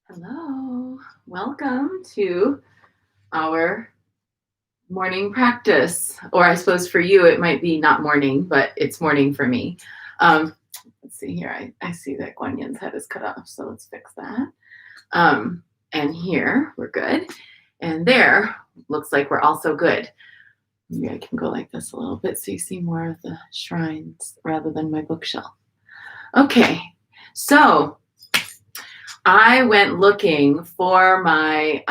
Hello, welcome to our morning practice. Or I suppose for you, it might be not morning, but it's morning for me. Let's see here, I see that Guan Yin's head is cut off, so let's fix that. And here, we're good. And there, looks like we're also good. Maybe I can go like this a little bit so you see more of the shrines rather than my bookshelf. Okay, so I went looking for my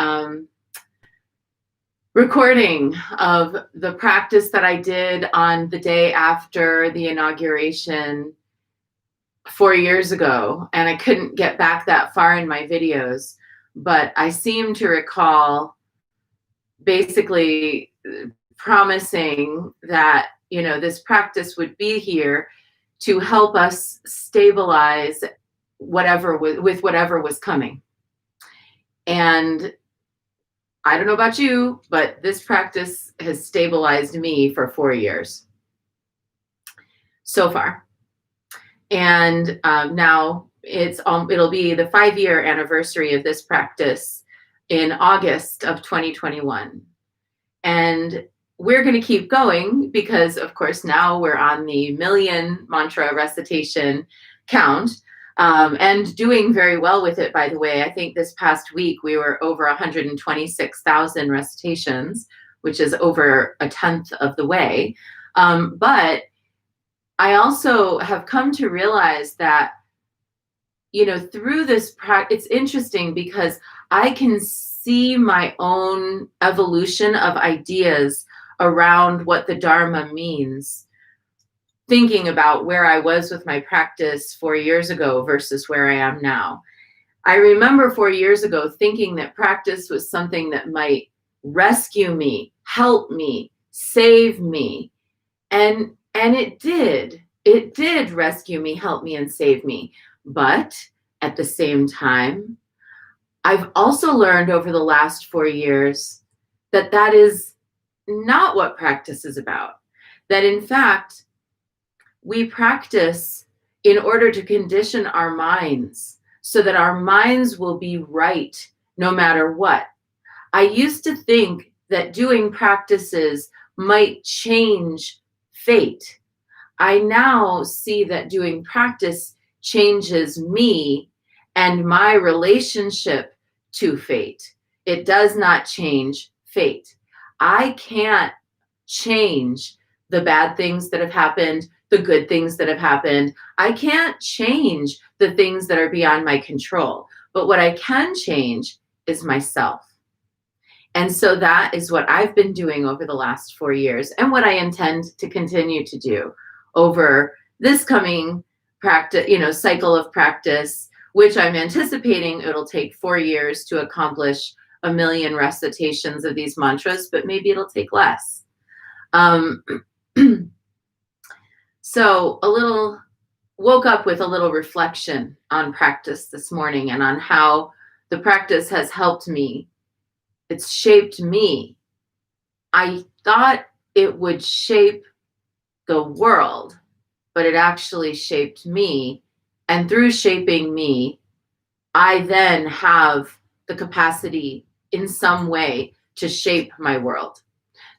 recording of the practice that I did on the day after the inauguration 4 years ago, and I couldn't get back that far in my videos, but I seem to recall basically promising that, this practice would be here to help us stabilize whatever was coming. And I don't know about you, but this practice has stabilized me for 4 years so far. And now it'll be the 5-year anniversary of this practice in August of 2021. And we're going to keep going because, of course, now we're on the million mantra recitation count. And doing very well with it, by the way. I think this past week we were over 126,000 recitations, which is over a tenth of the way. But I also have come to realize that, through this practice, it's interesting because I can see my own evolution of ideas around what the Dharma means, thinking about where I was with my practice 4 years ago versus where I am now. I remember 4 years ago thinking that practice was something that might rescue me, help me, save me. And it did. It did rescue me, help me, and save me. But at the same time, I've also learned over the last 4 years that that is not what practice is about. That in fact, we practice in order to condition our minds so that our minds will be right no matter what. I used to think that doing practices might change fate. I now see that doing practice changes me and my relationship to fate. It does not change fate. I can't change the bad things that have happened, the good things that have happened. I can't change the things that are beyond my control. But what I can change is myself. And so that is what I've been doing over the last 4 years and what I intend to continue to do over this coming practice, cycle of practice, which I'm anticipating it'll take 4 years to accomplish 1 million recitations of these mantras, but maybe it'll take less. So woke up with a little reflection on practice this morning and on how the practice has helped me. It's shaped me. I thought it would shape the world, but it actually shaped me. And through shaping me, I then have the capacity in some way to shape my world.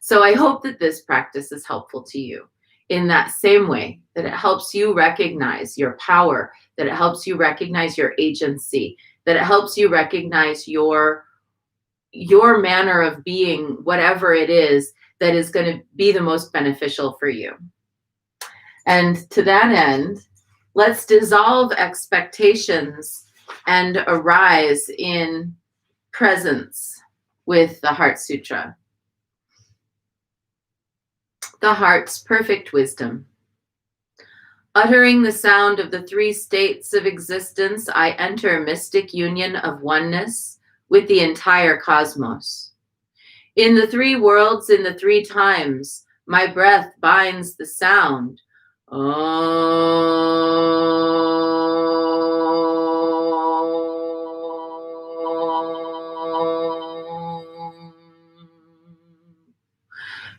So I hope that this practice is helpful to you in that same way, that it helps you recognize your power, that it helps you recognize your agency, that it helps you recognize your manner of being, whatever it is that is going to be the most beneficial for you. And to that end, let's dissolve expectations and arise in presence with the Heart Sutra. The heart's perfect wisdom. Uttering the sound of the 3 states of existence, I enter mystic union of oneness with the entire cosmos. In the 3 worlds, in the 3 times, my breath binds the sound.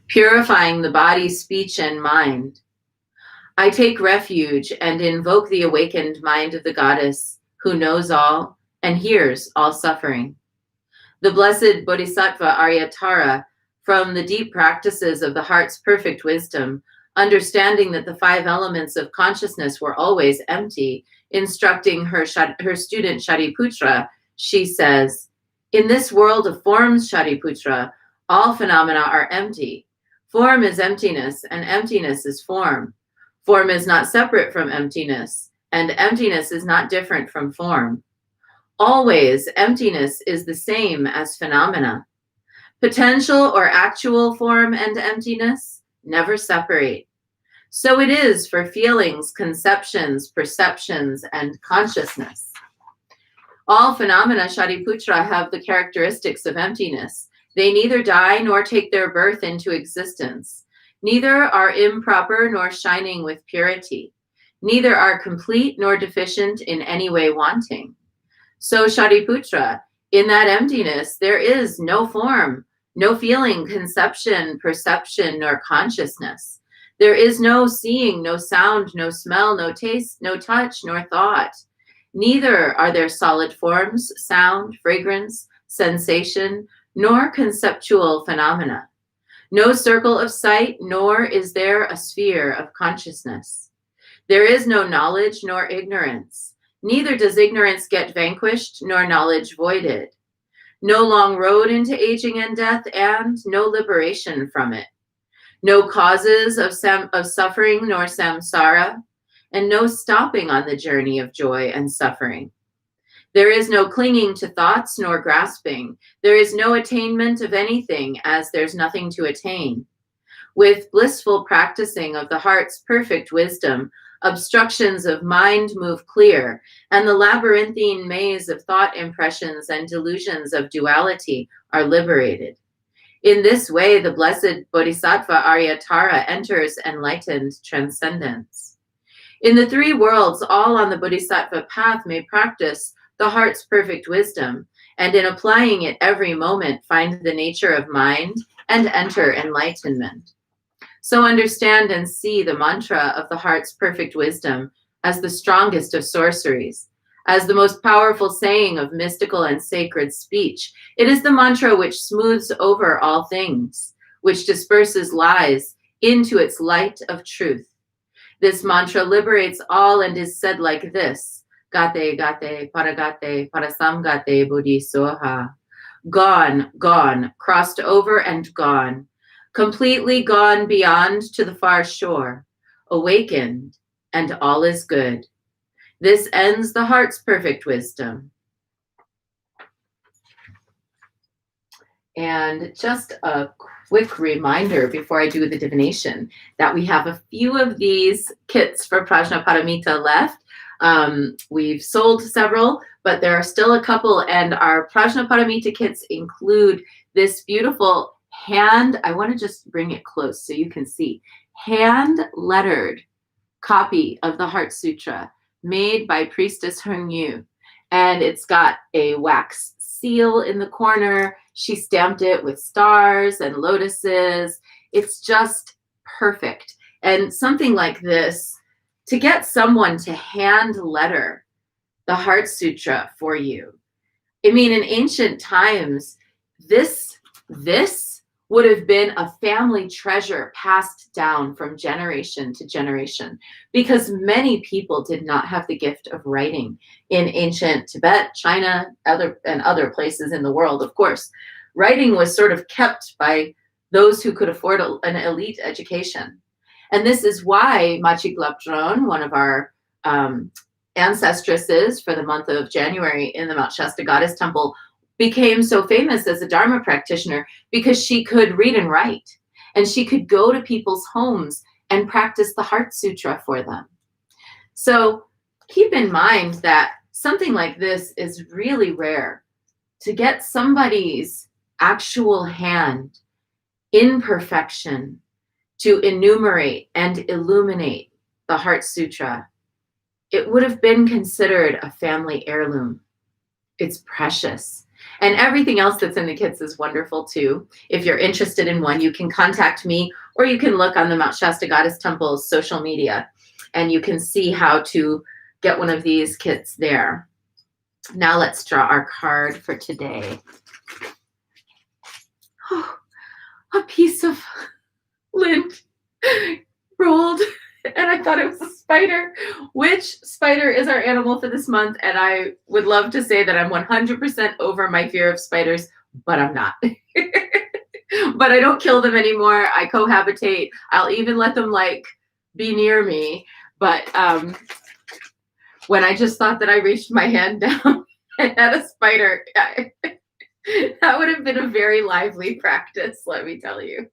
Purifying the body, speech, and mind. I take refuge and invoke the awakened mind of the goddess who knows all and hears all suffering. The blessed Bodhisattva Aryatara, from the deep practices of the heart's perfect wisdom, understanding that the 5 elements of consciousness were always empty, instructing her student Shariputra, she says, "In this world of forms, Shariputra, all phenomena are empty. Form is emptiness, and emptiness is form. Form is not separate from emptiness, and emptiness is not different from form. Always, emptiness is the same as phenomena. Potential or actual form and emptiness never separate. So it is for feelings, conceptions, perceptions, and consciousness. All phenomena, Shariputra, have the characteristics of emptiness. They neither die nor take their birth into existence. Neither are improper nor shining with purity. Neither are complete nor deficient in any way wanting. So Shariputra, in that emptiness, there is no form, no feeling, conception, perception, nor consciousness. There is no seeing, no sound, no smell, no taste, no touch, nor thought. Neither are there solid forms, sound, fragrance, sensation, nor conceptual phenomena. No circle of sight, nor is there a sphere of consciousness. There is no knowledge nor ignorance. Neither does ignorance get vanquished, nor knowledge voided. No long road into aging and death, and no liberation from it. No causes of suffering nor samsara, and no stopping on the journey of joy and suffering. There is no clinging to thoughts nor grasping. There is no attainment of anything, as there's nothing to attain. With blissful practicing of the heart's perfect wisdom, obstructions of mind move clear, and the labyrinthine maze of thought impressions and delusions of duality are liberated. In this way, the blessed Bodhisattva Aryatara enters enlightened transcendence. In the 3 worlds, all on the Bodhisattva path may practice the heart's perfect wisdom, and in applying it every moment, find the nature of mind and enter enlightenment. So understand and see the mantra of the heart's perfect wisdom as the strongest of sorceries, as the most powerful saying of mystical and sacred speech. It is the mantra which smooths over all things, which disperses lies into its light of truth. This mantra liberates all and is said like this: Gate, gate, paragate, parasamgate, buddhi soha. Gone, gone, crossed over and gone. Completely gone beyond to the far shore, awakened, and all is good. This ends the heart's perfect wisdom. And just a quick reminder before I do the divination that we have a few of these kits for Prajnaparamita left. We've sold several, but there are still a couple, and our Prajnaparamita kits include this beautiful I want to just bring it close so you can see, hand-lettered copy of the Heart Sutra made by Priestess Hung Yu. And it's got a wax seal in the corner. She stamped it with stars and lotuses. It's just perfect. And something like this, to get someone to hand letter the Heart Sutra for you. I mean, in ancient times, this would have been a family treasure passed down from generation to generation, because many people did not have the gift of writing in ancient Tibet, China, other places in the world. Of course, writing was sort of kept by those who could afford an elite education. And this is why Machi Glapdron, one of our ancestresses for the month of January in the Mount Shasta Goddess Temple, became so famous as a Dharma practitioner, because she could read and write, and she could go to people's homes and practice the Heart Sutra for them. So keep in mind that something like this is really rare. To get somebody's actual hand in perfection to enumerate and illuminate the Heart Sutra, it would have been considered a family heirloom. It's precious. And everything else that's in the kits is wonderful too. If you're interested in one, you can contact me, or you can look on the Mount Shasta Goddess Temple's social media, and you can see how to get one of these kits there. Now let's draw our card for today. Oh, a piece of lint rolled, and I thought it was a spider. Which spider is our animal for this month? And I would love to say that I'm 100% over my fear of spiders, but I'm not. But I don't kill them anymore. I cohabitate. I'll even let them like be near me. But when I just thought that I reached my hand down and had a spider, that would have been a very lively practice, let me tell you.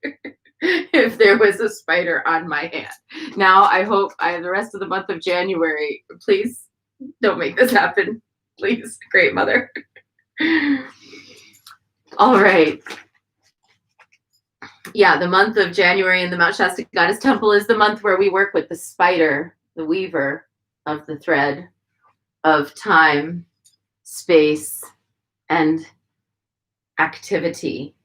If there was a spider on my hand. Now, I hope the rest of the month of January, please don't make this happen. Please, Great Mother. All right. Yeah, the month of January in the Mount Shasta Goddess Temple is the month where we work with the spider, the weaver of the thread of time, space, and activity.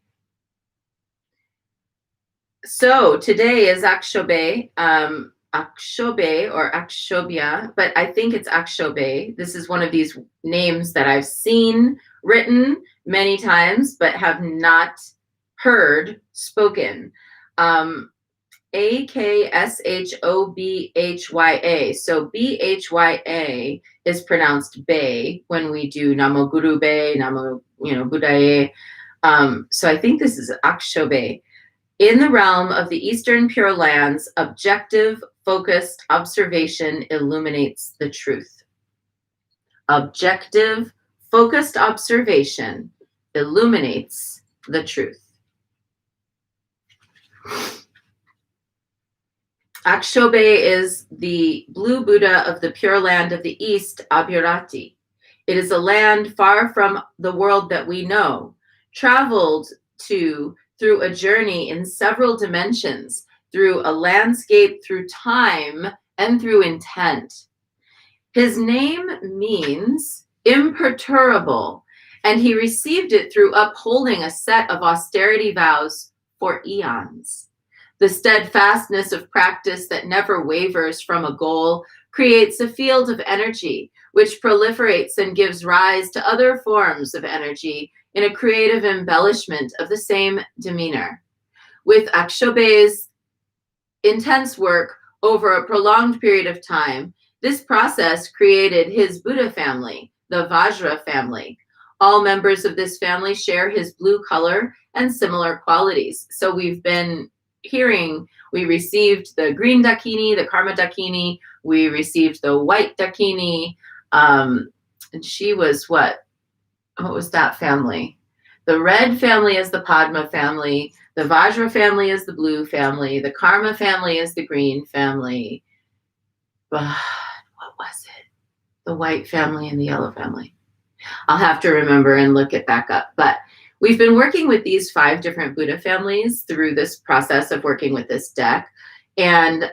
So today is Akshobe, Akshobe or Akshobia, but I think it's Akshobe. This is one of these names that I've seen written many times, but have not heard spoken. Akshobhya. So Bhya is pronounced Bay when we do Namo Guru Be, Namo, Buddhaye. So I think this is Akshobe. In the realm of the Eastern Pure Lands, objective, focused observation illuminates the truth. Objective, focused observation illuminates the truth. Akshobe is the blue Buddha of the Pure Land of the East, Abhirati. It is a land far from the world that we know, traveled to through a journey in several dimensions, through a landscape, through time, and through intent. His name means imperturbable, and he received it through upholding a set of austerity vows for eons. The steadfastness of practice that never wavers from a goal creates a field of energy which proliferates and gives rise to other forms of energy in a creative embellishment of the same demeanor. With Akshobe's intense work over a prolonged period of time, this process created his Buddha family, the Vajra family. All members of this family share his blue color and similar qualities. So we've been hearing, we received the green Dakini, the Karma Dakini, we received the white Dakini, and she was what was that family? The red family is the Padma family, the Vajra family is the blue family, the Karma family is the green family. What was it? The white family and the yellow family. I'll have to remember and look it back up. But we've been working with these 5 different Buddha families through this process of working with this deck. And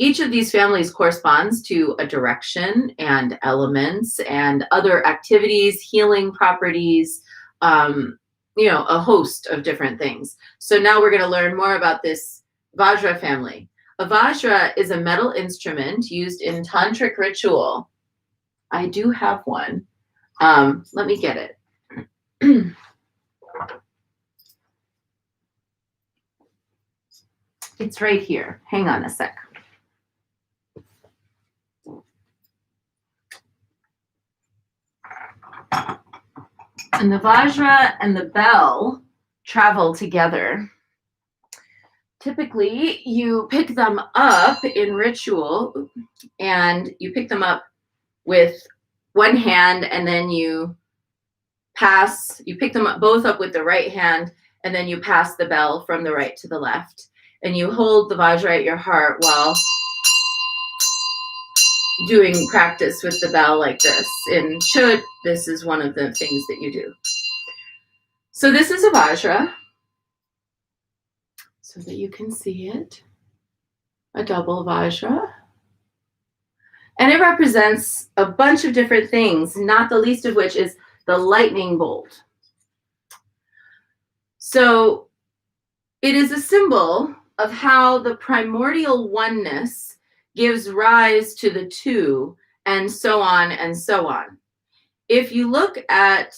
each of these families corresponds to a direction and elements and other activities, healing properties, a host of different things. So now we're going to learn more about this Vajra family. A Vajra is a metal instrument used in tantric ritual. I do have one. Let me get it. It's right here. Hang on a sec. And the Vajra and the bell travel together. Typically, you pick them up in ritual, and you pick them up with one hand, and then you pick them up both up with the right hand, and then you pass the bell from the right to the left. And you hold the Vajra at your heart while doing practice with the bell like this. In Chöd, this is one of the things that you do. So this is a Vajra, so that you can see it. A double Vajra. And it represents a bunch of different things, not the least of which is the lightning bolt. So it is a symbol of how the primordial oneness gives rise to the two, and so on and so on. if you look at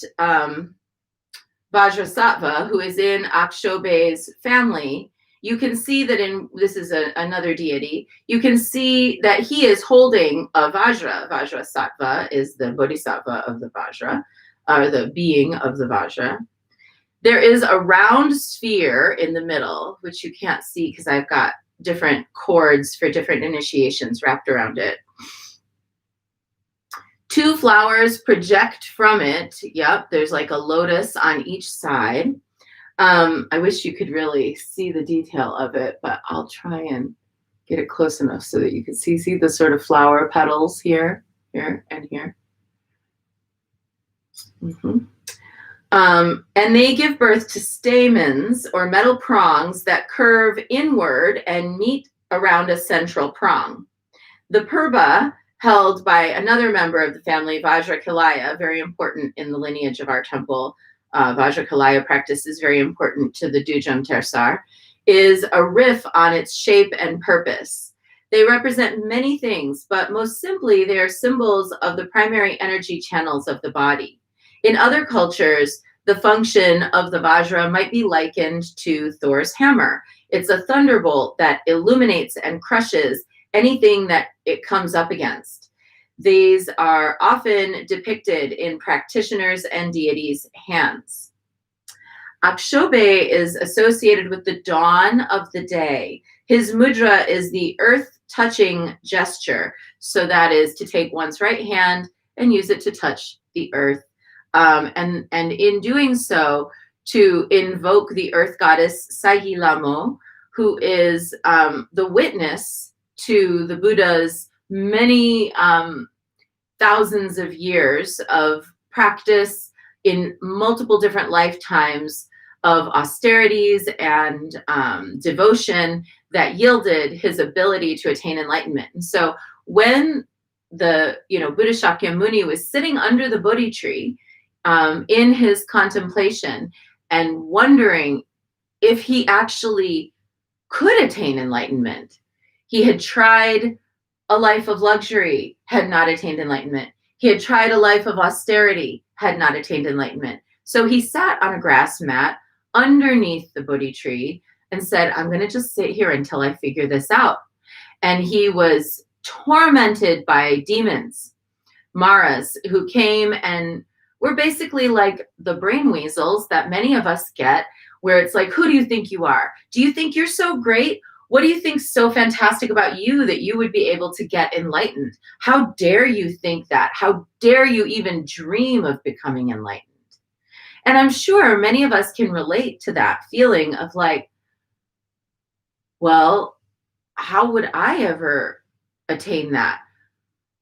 Vajrasattva, who is in Akshobe's family, you can see that this is another deity, you can see that he is holding a Vajra. Vajrasattva is the bodhisattva of the Vajra, or the being of the Vajra. There is a round sphere in the middle, which you can't see because I've got different cords for different initiations wrapped around it. 2 flowers project from it. Yep, there's like a lotus on each side. I wish you could really see the detail of it, but I'll try and get it close enough so that you can see the sort of flower petals here, and here. And they give birth to stamens or metal prongs that curve inward and meet around a central prong. The purba, held by another member of the family, Vajrakilaya, very important in the lineage of our temple. Vajrakilaya practice is very important to the Dujam Tersar, is a riff on its shape and purpose. They represent many things, but most simply, they are symbols of the primary energy channels of the body. In other cultures, the function of the Vajra might be likened to Thor's hammer. It's a thunderbolt that illuminates and crushes anything that it comes up against. These are often depicted in practitioners' and deities' hands. Akshobe is associated with the dawn of the day. His mudra is the earth-touching gesture. So that is to take one's right hand and use it to touch the earth. And in doing so, to invoke the earth goddess Sahilamo, who is the witness to the Buddha's many thousands of years of practice in multiple different lifetimes of austerities and devotion that yielded his ability to attain enlightenment. And so when the Buddha Shakyamuni was sitting under the Bodhi tree in his contemplation and wondering if he actually could attain enlightenment, he had tried a life of luxury, had not attained enlightenment. He had tried a life of austerity, had not attained enlightenment. So he sat on a grass mat underneath the Bodhi tree and said, I'm going to just sit here until I figure this out. And he was tormented by demons, Maras, who came and were basically like the brain weasels that many of us get, where it's like, who do you think you are? Do you think you're so great? What do you think's so fantastic about you that you would be able to get enlightened? How dare you think that? How dare you even dream of becoming enlightened? And I'm sure many of us can relate to that feeling of like, well, how would I ever attain that?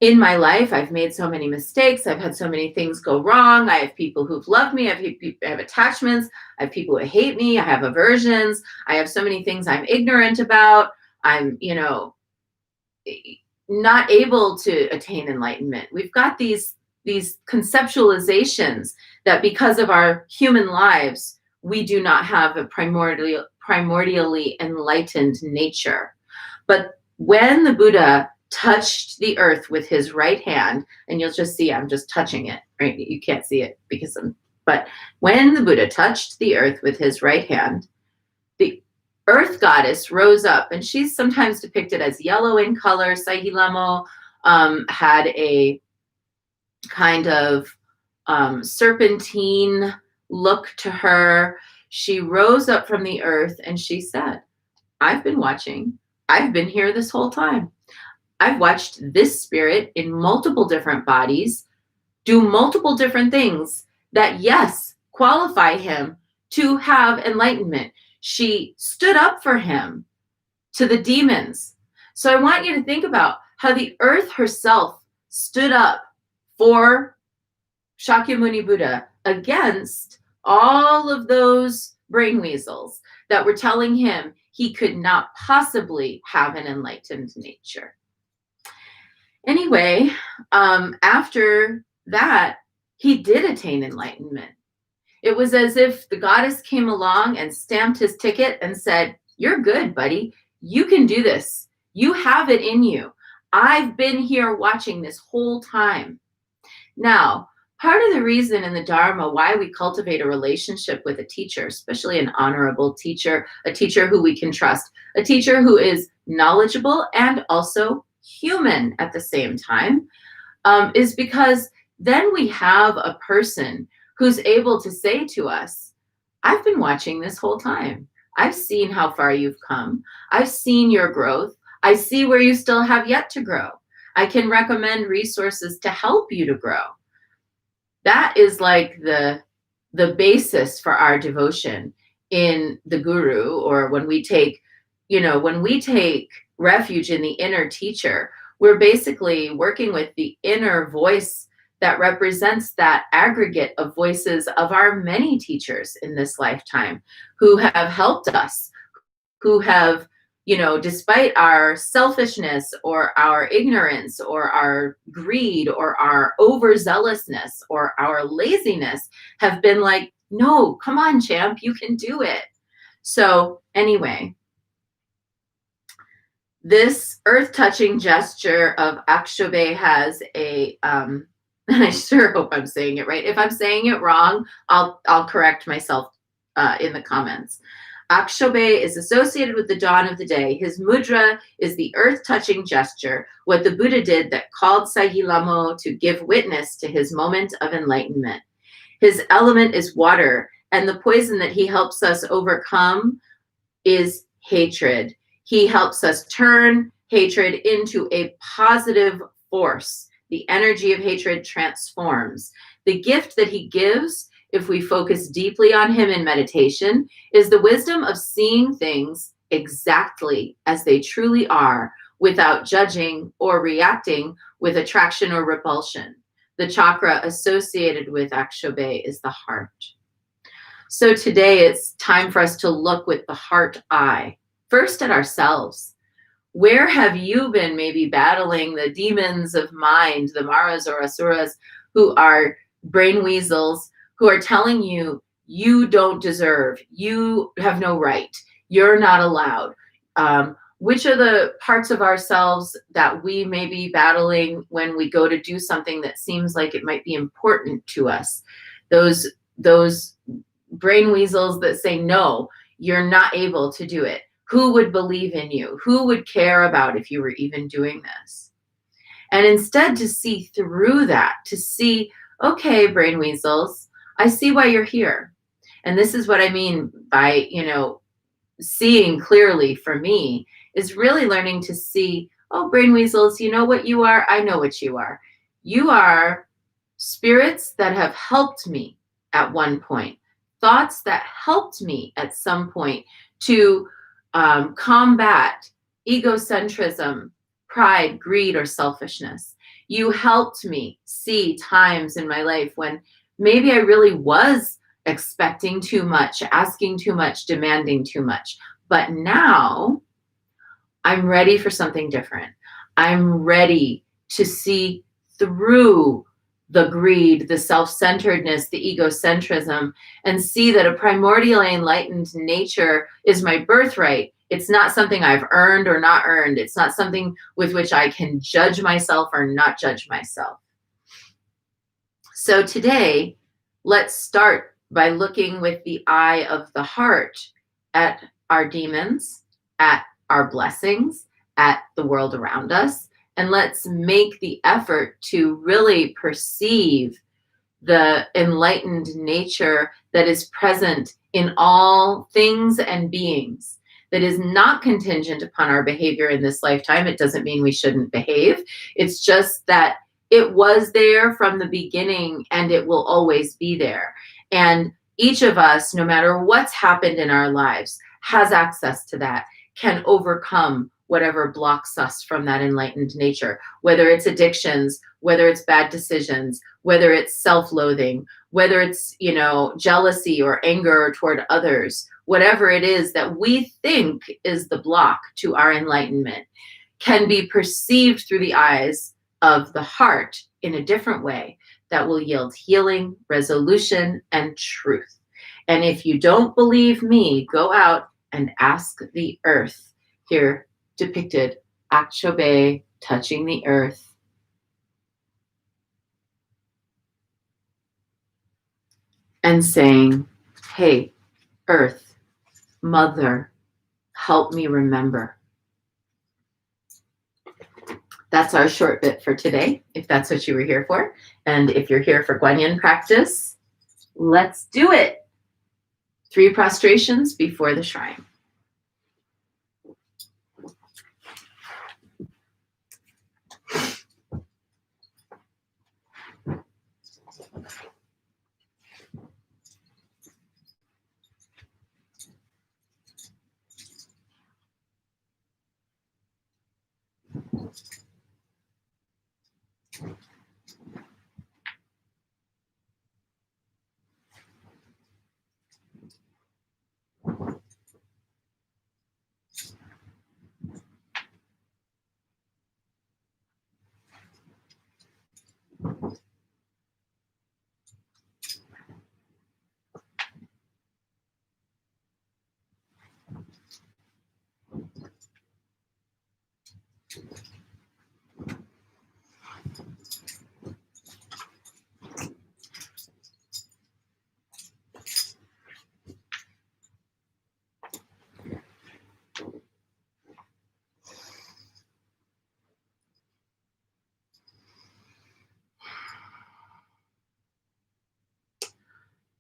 In my life, I've made so many mistakes. I've had so many things go wrong. I have people who've loved me. I have attachments. I have people who hate me. I have aversions. I have so many things I'm ignorant about. I'm, not able to attain enlightenment. We've got these conceptualizations that because of our human lives, we do not have a primordially enlightened nature. But when the Buddha touched the earth with his right hand, and you'll just see I'm just touching it, right? You can't see it but when the Buddha touched the earth with his right hand, the earth goddess rose up, and she's sometimes depicted as yellow in color. Sahilamo had a kind of serpentine look to her. She rose up from the earth and she said, I've been watching. I've been here this whole time. I've watched this spirit in multiple different bodies do multiple different things that, yes, qualify him to have enlightenment. She stood up for him to the demons. So I want you to think about how the earth herself stood up for Shakyamuni Buddha against all of those brain weasels that were telling him he could not possibly have an enlightened nature. Anyway, after that, he did attain enlightenment. It was as if the goddess came along and stamped his ticket and said, you're good, buddy. You can do this. You have it in you. I've been here watching this whole time. Now, Part of the reason in the Dharma why we cultivate a relationship with a teacher, especially an honorable teacher, a teacher who we can trust, a teacher who is knowledgeable and also human at the same time, is because then we have a person who's able to say to us, I've been watching this whole time. I've seen how far you've come. I've seen your growth. I see where you still have yet to grow. I can recommend resources to help you to grow. That is like the basis for our devotion in the guru, or when we take, when we take refuge in the inner teacher, we're basically working with the inner voice that represents that aggregate of voices of our many teachers in this lifetime who have helped us, who have, despite our selfishness or our ignorance or our greed or our overzealousness or our laziness, have been like, no, come on, champ, you can do it. So anyway, this earth-touching gesture of Akshobe has a, and I sure hope I'm saying it right. If I'm saying it wrong, I'll correct myself in the comments. Akshobe is associated with the dawn of the day. His mudra is the earth-touching gesture, what the Buddha did that called Sahi-Lamo to give witness to his moment of enlightenment. His element is water, and the poison that he helps us overcome is hatred. He helps us turn hatred into a positive force. The energy of hatred transforms. The gift that he gives, if we focus deeply on him in meditation, is the wisdom of seeing things exactly as they truly are without judging or reacting with attraction or repulsion. The chakra associated with Akshobe is the heart. So today it's time for us to look with the heart eye, first at ourselves. Where have you been maybe battling the demons of mind, the maras or asuras, who are brain weasels, who are telling you, you don't deserve, you have no right, you're not allowed? Which are the parts of ourselves that we may be battling when we go to do something that seems like it might be important to us? Those brain weasels that say, no, you're not able to do it. Who would believe in you? Who would care about if you were even doing this? And instead to see through that, to see, okay, brain weasels, I see why you're here. And this is what I mean by, seeing clearly for me is really learning to see, oh, brain weasels, you know what you are? I know what you are. You are spirits that have helped me at one point, thoughts that helped me at some point to combat egocentrism, pride, greed, or selfishness. You helped me see times in my life when maybe I really was expecting too much, asking too much, demanding too much. But now I'm ready for something different. I'm ready to see through the greed, the self-centeredness, the egocentrism, and see that a primordially enlightened nature is my birthright. It's not something I've earned or not earned. It's not something with which I can judge myself or not judge myself. So today, let's start by looking with the eye of the heart at our demons, at our blessings, at the world around us. And let's make the effort to really perceive the enlightened nature that is present in all things and beings, that is not contingent upon our behavior in this lifetime. It doesn't mean we shouldn't behave. It's just that it was there from the beginning and it will always be there. And each of us, no matter what's happened in our lives, has access to that, can overcome whatever blocks us from that enlightened nature, whether it's addictions, whether it's bad decisions, whether it's self-loathing, whether it's, jealousy or anger toward others, whatever it is that we think is the block to our enlightenment can be perceived through the eyes of the heart in a different way that will yield healing, resolution, and truth. And if you don't believe me, go out and ask the earth. Here depicted, Akshobe touching the earth. and saying, hey, Earth, Mother, help me remember. That's our short bit for today, if that's what you were here for. And if you're here for Guanyin practice, let's do it. 3 prostrations before the shrine.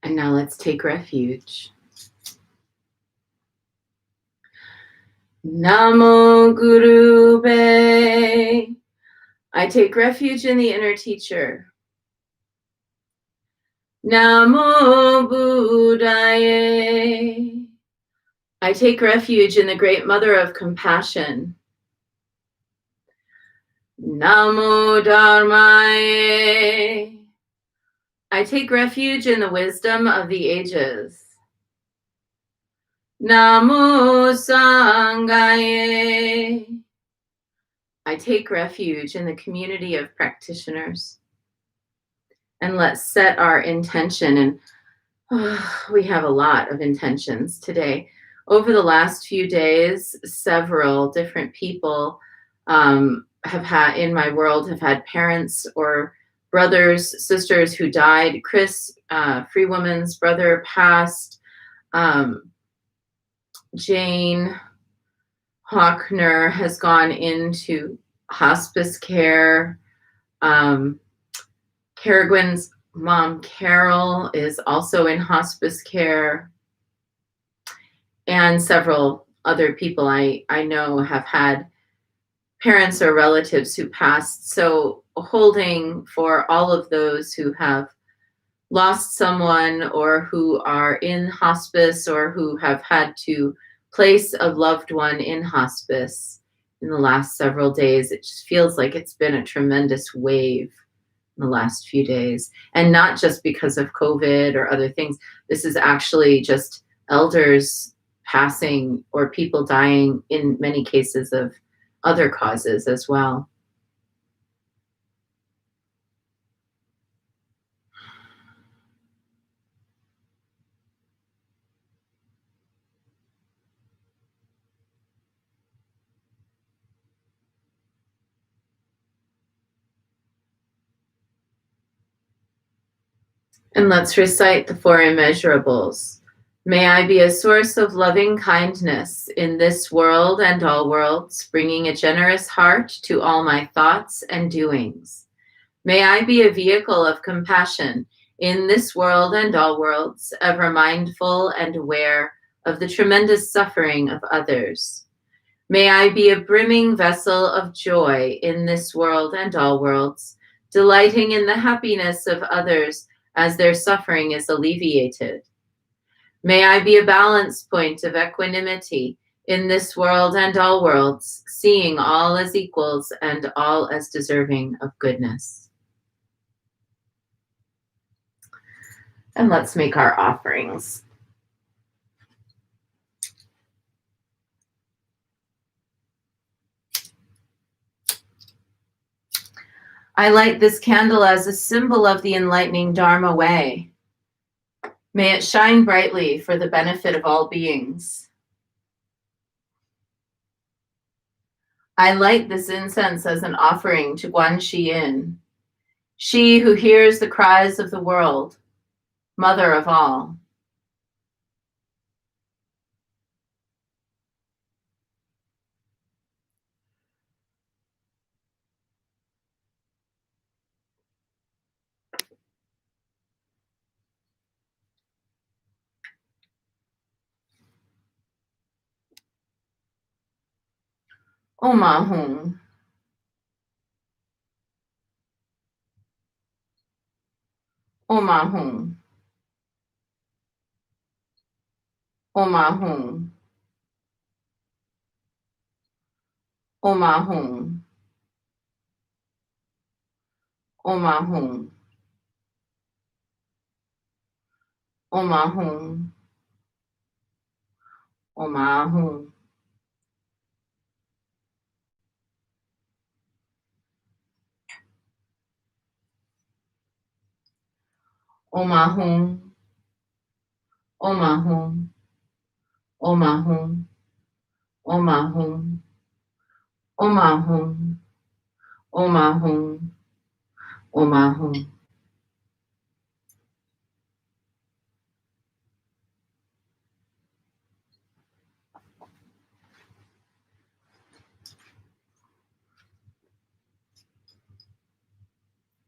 And now let's take refuge. Namo Gurube. I take refuge in the inner teacher. Namo Buddhaye. I take refuge in the great mother of compassion. Namo Dharmaye. I take refuge in the wisdom of the ages. Namo Sanghaye. I take refuge in the community of practitioners. And let's set our intention. And we have a lot of intentions today. Over the last few days, several different people have had in my world have had parents or brothers, sisters who died. Chris, Free Woman's brother, passed. Jane Hockner has gone into hospice care. Caragwin's mom, Carol, is also in hospice care. And several other people I know have had parents or relatives who passed. So holding for all of those who have lost someone or who are in hospice or who have had to place a loved one in hospice in the last several days. It just feels like it's been a tremendous wave in the last few days. And not just because of COVID or other things. This is actually just elders passing or people dying in many cases of other causes as well. And let's recite the 4 immeasurables. May I be a source of loving kindness in this world and all worlds, bringing a generous heart to all my thoughts and doings. May I be a vehicle of compassion in this world and all worlds, ever mindful and aware of the tremendous suffering of others. May I be a brimming vessel of joy in this world and all worlds, delighting in the happiness of others as their suffering is alleviated. May I be a balance point of equanimity in this world and all worlds, seeing all as equals and all as deserving of goodness. And let's make our offerings. I light this candle as a symbol of the enlightening Dharma way. May it shine brightly for the benefit of all beings. I light this incense as an offering to Guan Shi Yin, she who hears the cries of the world, Mother of all. Omahum. Omahum. Omahum. Omahum. Omahum. Omahum. Omahum. Omahum. Omahum. Omahum. Omahum. Omahum. Omahum. Omahum.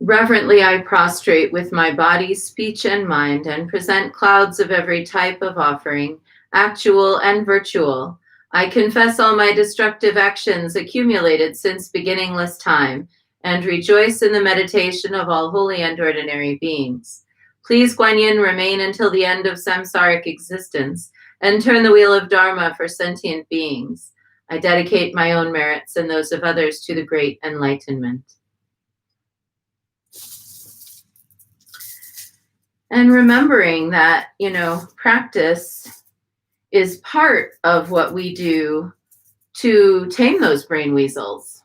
Reverently I prostrate with my body, speech, and mind, and present clouds of every type of offering, actual and virtual. I confess all my destructive actions accumulated since beginningless time, and rejoice in the meditation of all holy and ordinary beings. Please, Guanyin, remain until the end of samsaric existence, and turn the wheel of Dharma for sentient beings. I dedicate my own merits and those of others to the great enlightenment. And remembering that, practice is part of what we do to tame those brain weasels.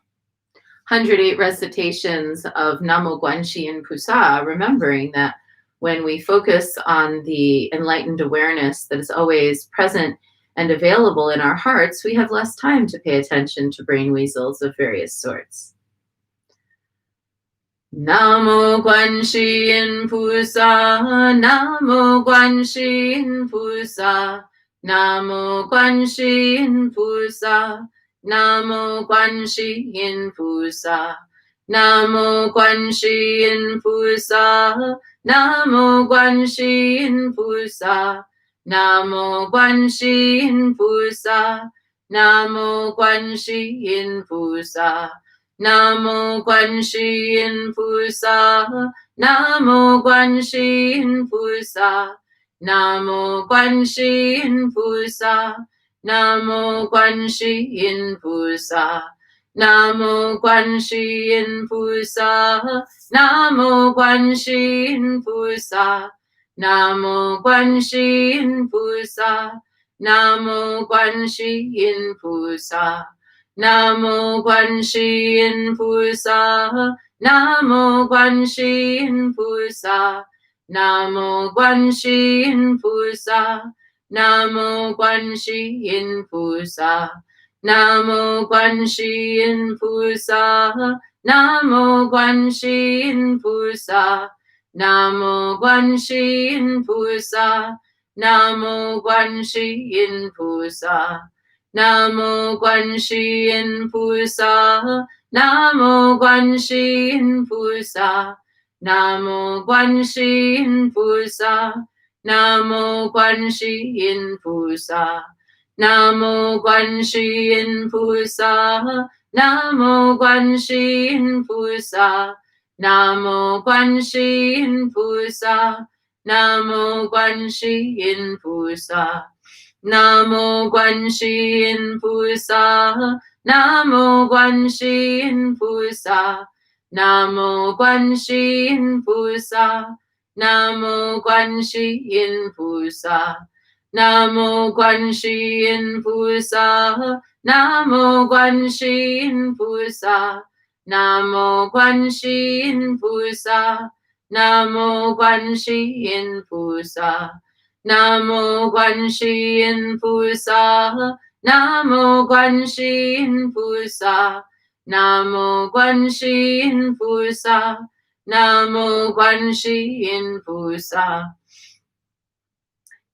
108 recitations of Namo Guanxi Pusa, remembering that when we focus on the enlightened awareness that is always present and available in our hearts, we have less time to pay attention to brain weasels of various sorts. Namo Guanxi Pusa, Namo Guanxi Pusa, Namo Guanxi Pusa, Namo Guanxi Pusa, Namo Guanxi Pusa, Namo Guanxi Pusa, Namo Guanxi Pusa, Namo Guanxi Pusa. Namo Guanxi Pusa, Namo Guanxi Pusa, Namo Guanxi Pusa, Namo Guanxi Pusa, Namo Guanxi Pusa, Namo Guanxi Pusa, Namo Guanxi Pusa, Namo Guanxi Pusa. Namo Guanxi Pusa, Namo Guanxi Pusa, Namo Guanxi Pusa, Namo Guanxi Pusa, Namo Guanxi Pusa, Namo Guanxi Pusa, Namo Guanxi Pusa, Namo Guanxi Pusa. Namo Guanxi Pusa, Namo Guanxi Pusa, Namo Guanxi Pusa, Namo Guanxi Pusa, Namo Guanxi Pusa, Namo Guanxi Pusa, Namo Guanxi Pusa, Namo Guanxi Pusa. Namo Guanxi Pusa, Namo Guanxi Pusa, Namo Guanxi Pusa, Namo Guanxi Pusa, Namo Guanxi Pusa, Namo Guanxi Pusa, Namo Guanxi Pusa, Namo Guanxi Pusa. Namo Guanxi Pusa, Namo Guanxi Pusa, Namo Guanxi Pusa, Namo Guanxi Pusa,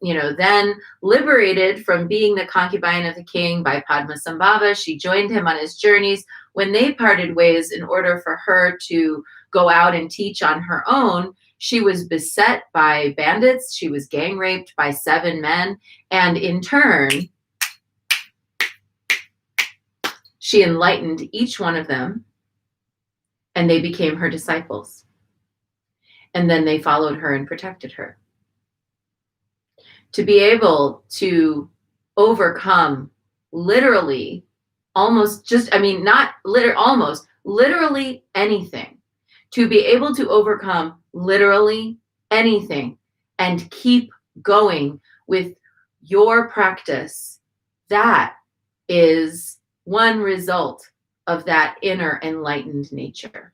then liberated from being the concubine of the king by Padmasambhava, she joined him on his journeys. When they parted ways, in order for her to go out and teach on her own, she was beset by bandits. She was gang raped by 7 men. And in turn, she enlightened each one of them, and they became her disciples. And then they followed her and protected her. To be able to overcome literally literally anything, to be able to overcome literally anything and keep going with your practice, that is one result of that inner enlightened nature.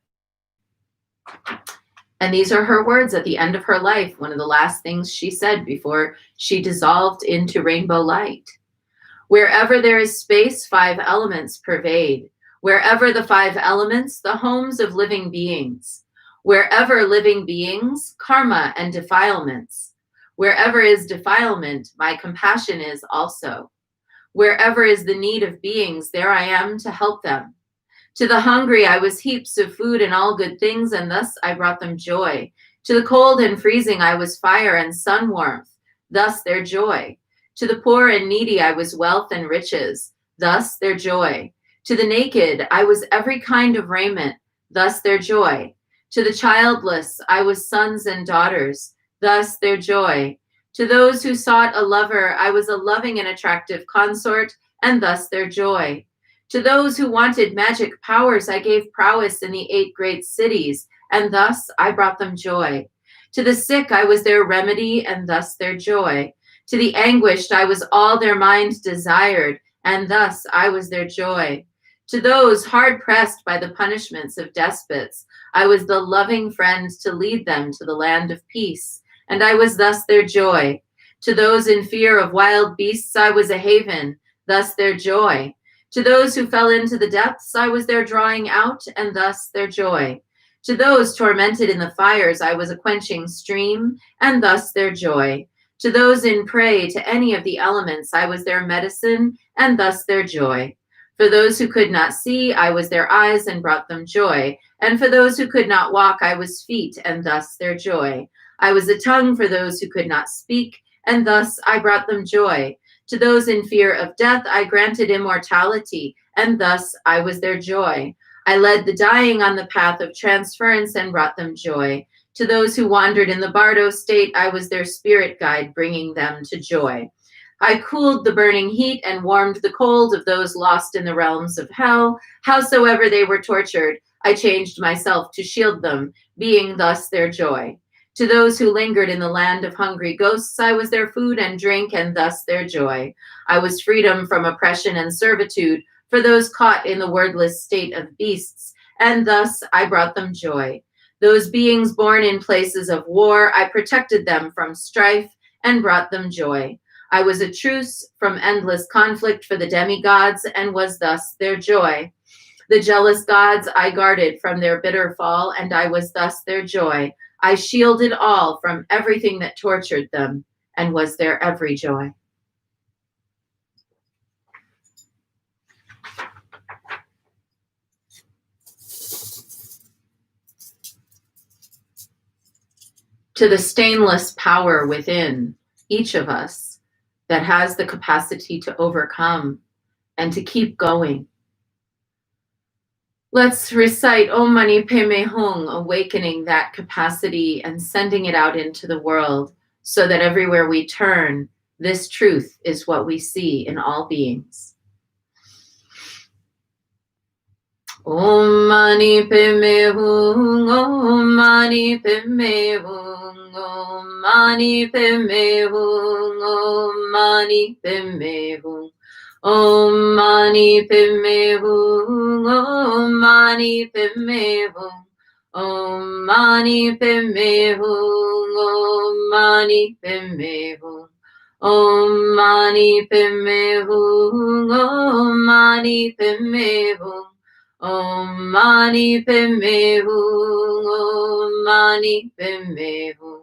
And these are her words at the end of her life, one of the last things she said before she dissolved into rainbow light. Wherever there is space, 5 elements pervade. Wherever the 5 elements, the homes of living beings. Wherever living beings, karma and defilements. Wherever is defilement, my compassion is also. Wherever is the need of beings, there I am to help them. To the hungry, I was heaps of food and all good things, and thus I brought them joy. To the cold and freezing, I was fire and sun warmth, thus their joy. To the poor and needy, I was wealth and riches, thus their joy. To the naked, I was every kind of raiment, thus their joy. To the childless, I was sons and daughters, thus their joy. To those who sought a lover, I was a loving and attractive consort, and thus their joy. To those who wanted magic powers, I gave prowess in the 8 great cities, and thus I brought them joy. To the sick, I was their remedy, and thus their joy. To the anguished, I was all their mind desired, and thus I was their joy. To those hard-pressed by the punishments of despots, I was the loving friend to lead them to the land of peace, and I was thus their joy. To those in fear of wild beasts, I was a haven, thus their joy. To those who fell into the depths, I was their drawing out, and thus their joy. To those tormented in the fires, I was a quenching stream, and thus their joy. To those in prey to any of the elements, I was their medicine, and thus their joy. For those who could not see, I was their eyes and brought them joy. And for those who could not walk, I was feet, and thus their joy. I was a tongue for those who could not speak, and thus I brought them joy. To those in fear of death, I granted immortality, and thus I was their joy. I led the dying on the path of transference and brought them joy. To those who wandered in the bardo state, I was their spirit guide, bringing them to joy. I cooled the burning heat and warmed the cold of those lost in the realms of hell. Howsoever they were tortured, I changed myself to shield them, being thus their joy. To those who lingered in the land of hungry ghosts, I was their food and drink, and thus their joy. I was freedom from oppression and servitude for those caught in the wordless state of beasts, and thus I brought them joy. Those beings born in places of war, I protected them from strife and brought them joy. I was a truce from endless conflict for the demigods, and was thus their joy. The jealous gods I guarded from their bitter fall, and I was thus their joy. I shielded all from everything that tortured them, and was their every joy. To the stainless power within each of us that has the capacity to overcome and to keep going, let's recite Om Mani Padme Hum, awakening that capacity and sending it out into the world so that everywhere we turn, this truth is what we see in all beings. Om Mani Padme Hum, Om Mani Padme Hum, Om Mani Padme Hum, Om Mani Padme Hum. Om Mani Padme Hum, Om Mani Padme Hum, Om Mani Padme Hum, Om Mani Padme Hum, Om Mani Padme Hum, Om Mani Padme Hum, Om Mani Padme Hum, Om Mani Padme Hum,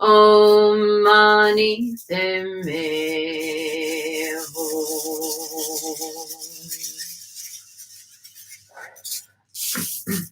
Om Mani Padme Hum.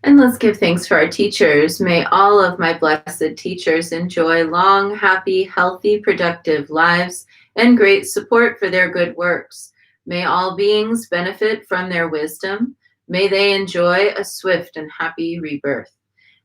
And let's give thanks for our teachers. May all of my blessed teachers enjoy long, happy, healthy, productive lives and great support for their good works. May all beings benefit from their wisdom. May they enjoy a swift and happy rebirth.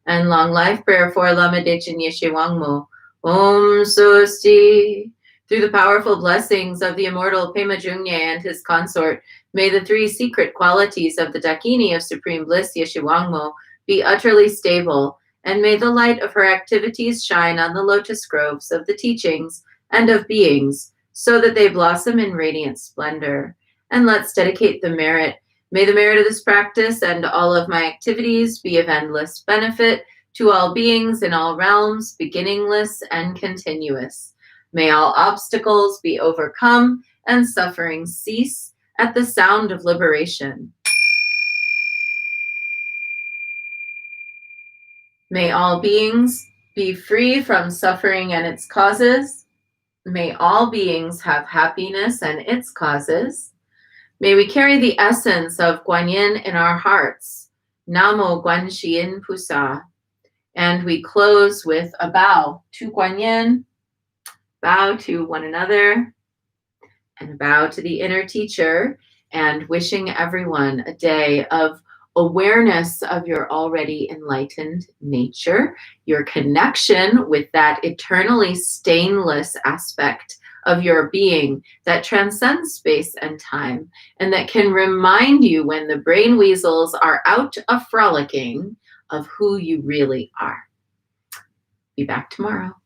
And long life prayer for Lama Dechin Yeshe Wangmo. Om Sosti. Through the powerful blessings of the immortal Pema Jungye and his consort, may the three secret qualities of the Dakini of Supreme Bliss, Yeshe Wangmo, be utterly stable, and may the light of her activities shine on the lotus groves of the teachings and of beings, so that they blossom in radiant splendor. And let's dedicate the merit. May the merit of this practice and all of my activities be of endless benefit to all beings in all realms, beginningless and continuous. May all obstacles be overcome and suffering cease at the sound of liberation. May all beings be free from suffering and its causes. May all beings have happiness and its causes. May we carry the essence of Guanyin in our hearts. Namo Guanxin Pusa. And we close with a bow to Guanyin, bow to one another, and bow to the inner teacher, and wishing everyone a day of awareness of your already enlightened nature, your connection with that eternally stainless aspect of your being that transcends space and time, and that can remind you when the brain weasels are out of frolicking of who you really are. Be back tomorrow.